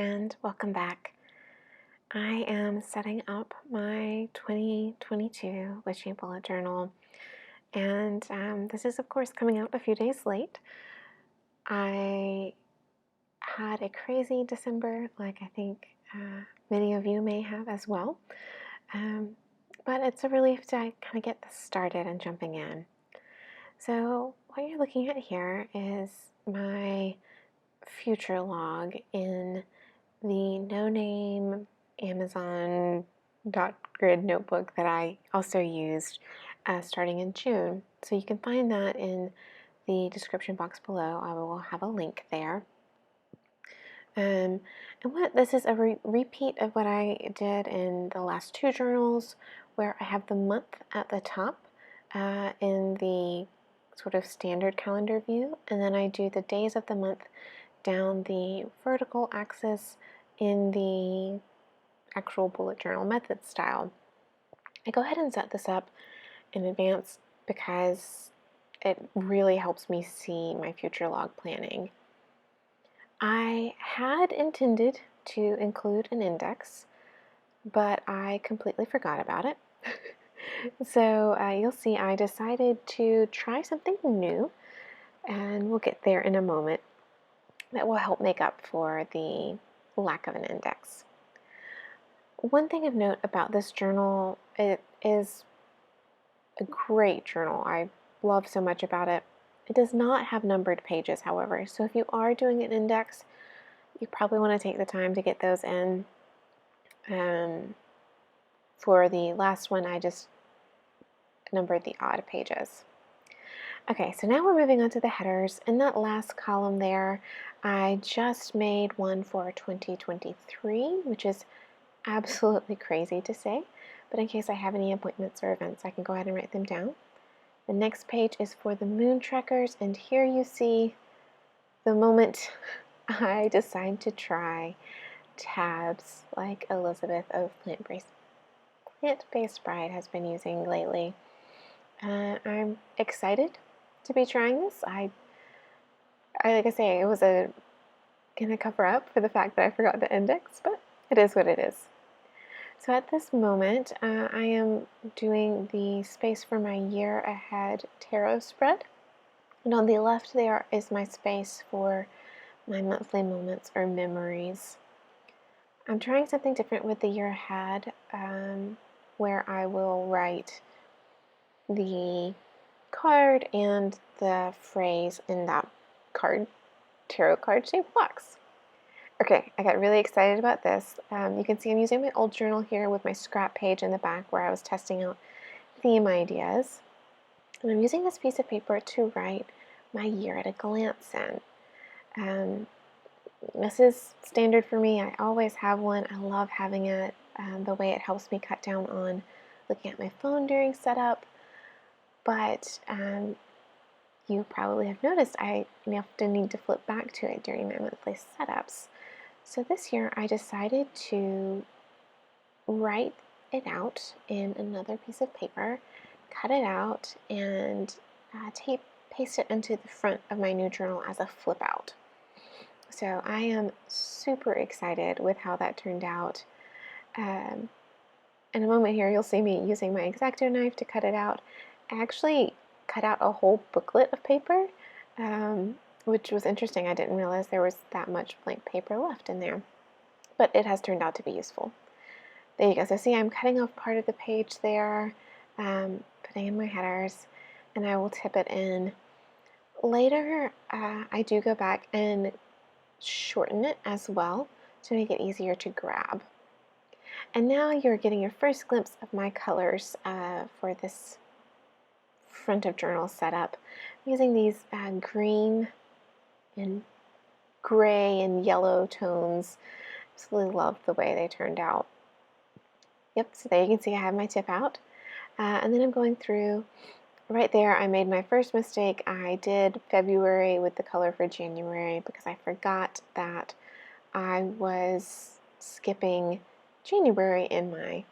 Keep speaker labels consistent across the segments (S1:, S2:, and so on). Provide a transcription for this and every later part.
S1: and welcome back. I am setting up my 2022 Witchy Bullet Journal, and this is, of course, coming out a few days late. I had a crazy December, like I think many of you may have as well, but it's a relief to kind of get this started and jumping in. So what you're looking at here is my future log in the no-name Amazon grid notebook that I also used starting in June. So you can find that in the description box below. I will have a link there. And what this is a repeat of what I did in the last two journals, where I have the month at the top in the sort of standard calendar view, and then I do the days of the month down the vertical axis in the actual bullet journal method style. I go ahead and set this up in advance because it really helps me see my future log planning. I had intended to include an index, but I completely forgot about it. So you'll see I decided to try something new, and we'll get there in a moment, that will help make up for the lack of an index. One thing of note about this journal, it is a great journal. I love so much about it. It does not have numbered pages, however, so if you are doing an index, you probably want to take the time to get those in. For the last one, I just numbered the odd pages. Okay, so now we're moving on to the headers. In that last column there, I just made one for 2023, which is absolutely crazy to say, but in case I have any appointments or events, I can go ahead and write them down. The next page is for the moon trackers, and here you see the moment I decide to try tabs like Elizabeth of Plant-Based Bride has been using lately. I'm excited to be trying this. I like I say, it was gonna cover up for the fact that I forgot the index, but it is what it is. So at this moment, I am doing the space for my year ahead tarot spread, and on the left there is my space for my monthly moments or memories. I'm trying something different with the year ahead, where I will write the card and the phrase in that tarot card shaped box. Okay, I got really excited about this. You can see I'm using my old journal here with my scrap page in the back where I was testing out theme ideas. And I'm using this piece of paper to write my year at a glance in. This is standard for me. I always have one. I love having it, the way it helps me cut down on looking at my phone during setup. But you probably have noticed I often need to flip back to it during my monthly setups. So this year I decided to write it out in another piece of paper, cut it out, and paste it into the front of my new journal as a flip out. So I am super excited with how that turned out. In a moment here you'll see me using my X-Acto knife to cut it out. I actually cut out a whole booklet of paper, which was interesting. I didn't realize there was that much blank paper left in there, but it has turned out to be useful. There you go. So see, I'm cutting off part of the page there, putting in my headers, and I will tip it in. Later, I do go back and shorten it as well to make it easier to grab. And now you're getting your first glimpse of my colors for this front of journal setup. I'm using these green and gray and yellow tones. Absolutely love the way they turned out. Yep, so there you can see I have my tip out. And then I'm going through. Right there, I made my first mistake. I did February with the color for January because I forgot that I was skipping January in my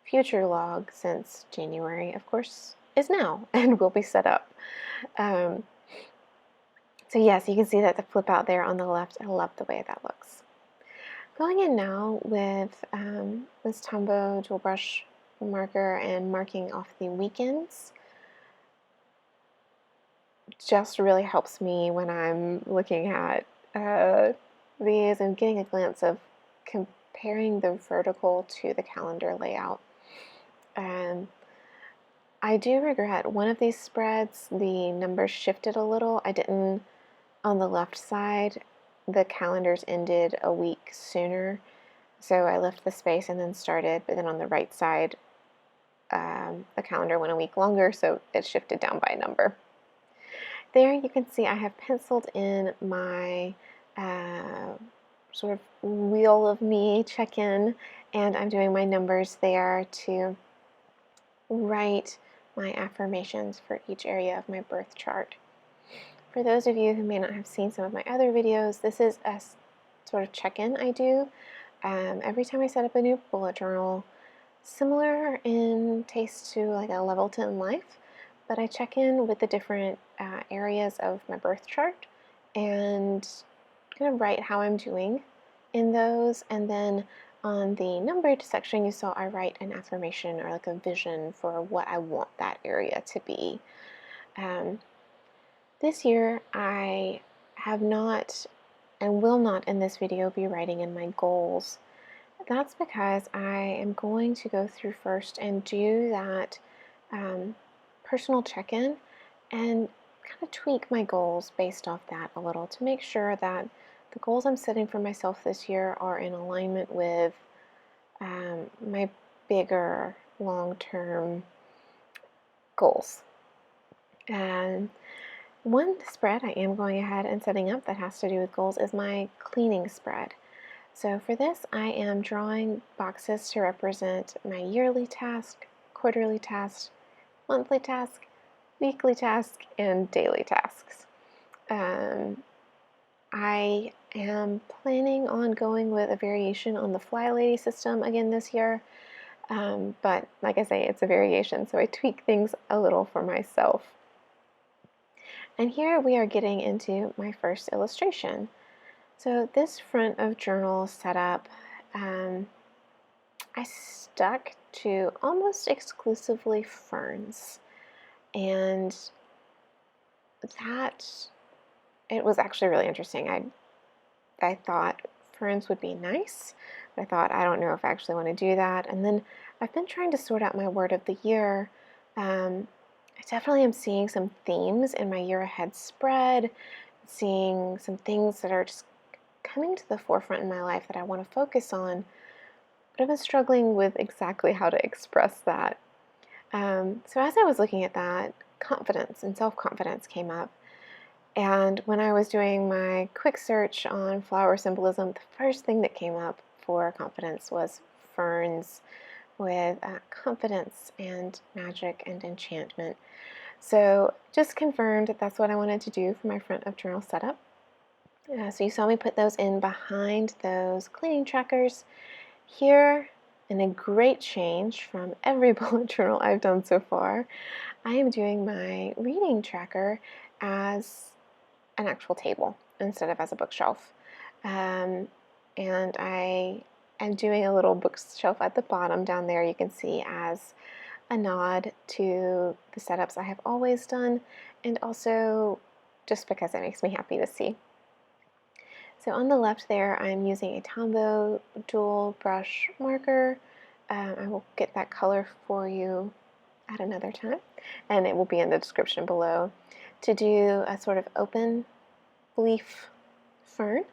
S1: future log, since January, of course, is now and will be set up. So yes, you can see that the flip out there on the left. I love the way that looks. Going in now with this Tombow dual brush marker and marking off the weekends just really helps me when I'm looking at these and getting a glance of comparing the vertical to the calendar layout. I do regret one of these spreads, the numbers shifted a little. I didn't, on the left side, the calendars ended a week sooner, so I left the space and then started, but then on the right side, the calendar went a week longer, so it shifted down by a number. There you can see I have penciled in my sort of wheel of me check-in, and I'm doing my numbers there to write my affirmations for each area of my birth chart. For those of you who may not have seen some of my other videos, this is a sort of check-in I do every time I set up a new bullet journal, similar in taste to like a level 10 life, but I check in with the different areas of my birth chart and kind of write how I'm doing in those, and then on the numbered section you saw I write an affirmation or like a vision for what I want that area to be. This year I have not and will not in this video be writing in my goals. That's because I am going to go through first and do that personal check-in and kind of tweak my goals based off that a little to make sure that the goals I'm setting for myself this year are in alignment with my bigger long-term goals. And one spread I am going ahead and setting up that has to do with goals is my cleaning spread. So for this, I am drawing boxes to represent my yearly task, quarterly task, monthly task, weekly task, and daily tasks. I am planning on going with a variation on the Fly Lady system again this year, but like I say, it's a variation, so I tweak things a little for myself. And here we are getting into my first illustration. So this front of journal setup, I stuck to almost exclusively ferns, and that it was actually really interesting. I thought ferns would be nice, but I thought I don't know if I actually want to do that. And then I've been trying to sort out my word of the year. I definitely am seeing some themes in my year ahead spread, seeing some things that are just coming to the forefront in my life that I want to focus on, but I've been struggling with exactly how to express that. So as I was looking at that, confidence and self-confidence came up. And when I was doing my quick search on flower symbolism, the first thing that came up for confidence was ferns with confidence and magic and enchantment. So just confirmed that that's what I wanted to do for my front of journal setup. So you saw me put those in behind those cleaning trackers. Here, and a great change from every bullet journal I've done so far, I am doing my reading tracker as an actual table instead of as a bookshelf. And I am doing a little bookshelf at the bottom down there, you can see, as a nod to the setups I have always done, and also just because it makes me happy to see. So on the left there, I'm using a Tombow dual brush marker. I will get that color for you at another time, and it will be in the description below, to do a sort of open leaf fern.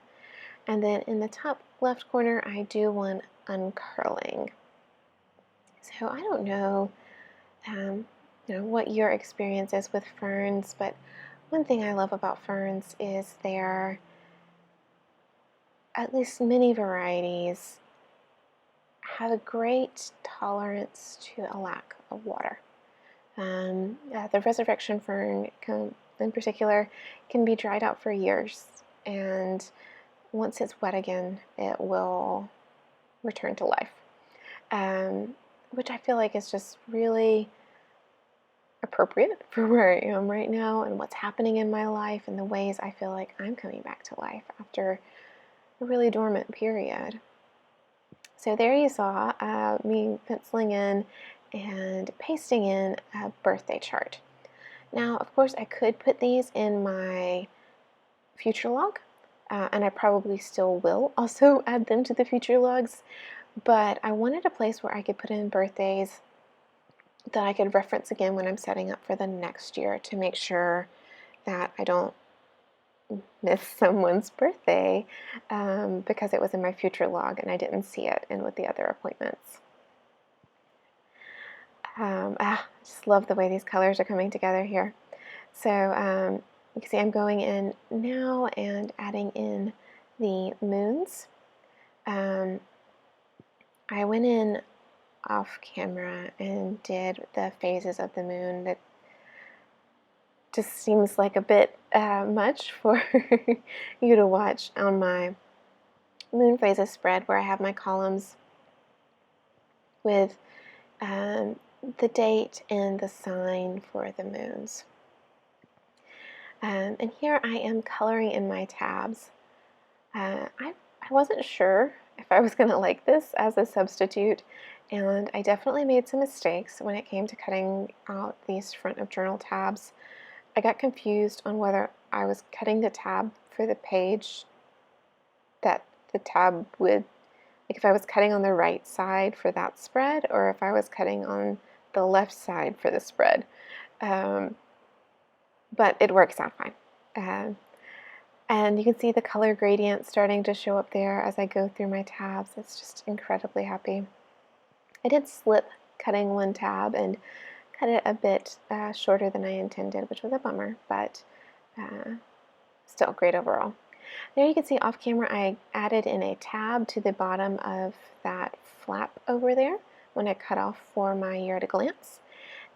S1: And then in the top left corner, I do one uncurling. So I don't know, what your experience is with ferns, but one thing I love about ferns is their, at least many varieties, have a great tolerance to a lack of water. The resurrection fern in particular can be dried out for years, and once it's wet again, it will return to life, which I feel like is just really appropriate for where I am right now and what's happening in my life and the ways I feel like I'm coming back to life after a really dormant period. So there you saw me penciling in and pasting in a birthday chart. Now, of course, I could put these in my future log, and I probably still will also add them to the future logs, but I wanted a place where I could put in birthdays that I could reference again when I'm setting up for the next year to make sure that I don't miss someone's birthday because it was in my future log and I didn't see it in with the other appointments. I just love the way these colors are coming together here. So you can see I'm going in now and adding in the moons. I went in off camera and did the phases of the moon. That just seems like a bit much for you to watch on my moon phases spread, where I have my columns with the date and the sign for the moons. And here I am coloring in my tabs. I wasn't sure if I was going to like this as a substitute, and I definitely made some mistakes when it came to cutting out these front of journal tabs. I got confused on whether I was cutting the tab for the page that the tab would, like if I was cutting on the right side for that spread, or if I was cutting on the left side for the spread. But it works out fine. And you can see the color gradient starting to show up there as I go through my tabs. It's just incredibly happy. I did slip cutting one tab and cut it a bit shorter than I intended, which was a bummer, but still great overall. There you can see off camera I added in a tab to the bottom of that flap over there when I cut off for my year at a glance.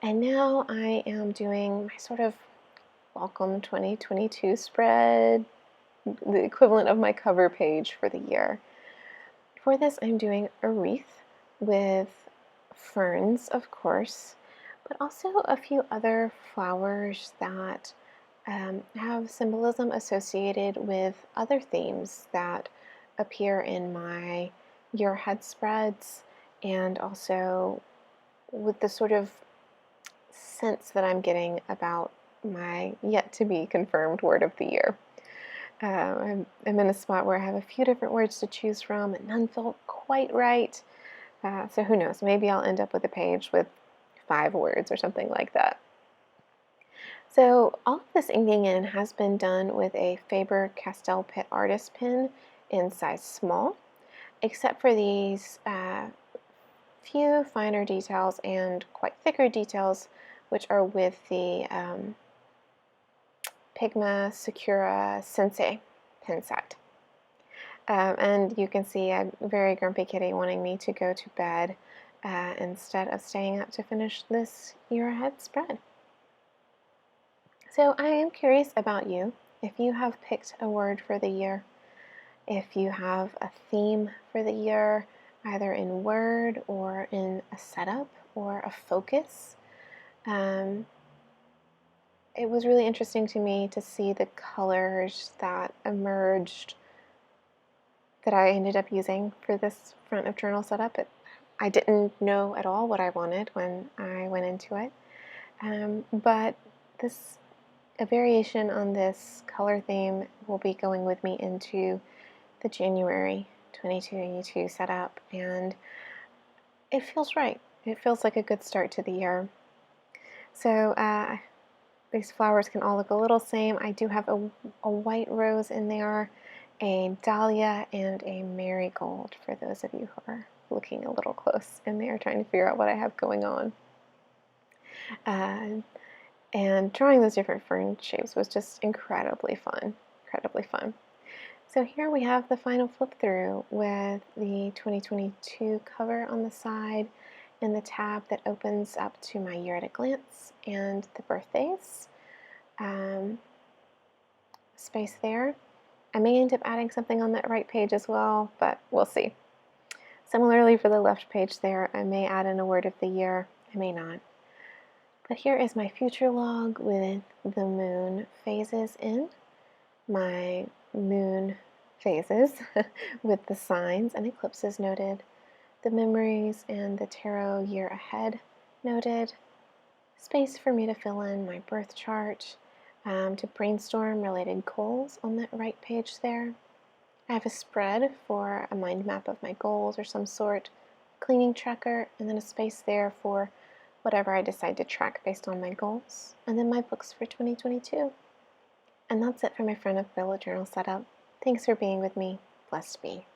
S1: And now I am doing my sort of welcome 2022 spread, the equivalent of my cover page for the year. For this, I'm doing a wreath with ferns, of course, but also a few other flowers that have symbolism associated with other themes that appear in my year ahead spreads, and also with the sort of sense that I'm getting about my yet to be confirmed word of the year. I'm in a spot where I have a few different words to choose from, and none felt quite right. So who knows? Maybe I'll end up with a page with 5 words or something like that. So all of this inking in has been done with a Faber-Castell Artist pen in size small, except for these few finer details and quite thicker details, which are with the Pigma Sakura Sensei pen set. And you can see a very grumpy kitty wanting me to go to bed instead of staying up to finish this year ahead spread. So I am curious about you, if you have picked a word for the year, if you have a theme for the year, either in word or in a setup or a focus. It was really interesting to me to see the colors that emerged that I ended up using for this front of journal setup. I didn't know at all what I wanted when I went into it, but a variation on this color theme will be going with me into the January 2022 setup, and it feels right. It feels like a good start to the year. So these flowers can all look a little same. I do have a white rose in there, a dahlia, and a marigold for those of you who are looking a little close in there trying to figure out what I have going on. And drawing those different fern shapes was just incredibly fun, incredibly fun. So here we have the final flip through with the 2022 cover on the side and the tab that opens up to my year at a glance and the birthdays space there. I may end up adding something on that right page as well, but we'll see. Similarly for the left page there, I may add in a word of the year, I may not. But here is my future log with the moon phases in, my moon phases with the signs and eclipses noted, the memories and the tarot year ahead noted, space for me to fill in my birth chart, to brainstorm related goals on that right page there. I have a spread for a mind map of my goals or some sort, cleaning tracker, and then a space there for whatever I decide to track based on my goals, and then my books for 2022. And that's it for my front of bullet journal setup. Thanks for being with me. Blessed be.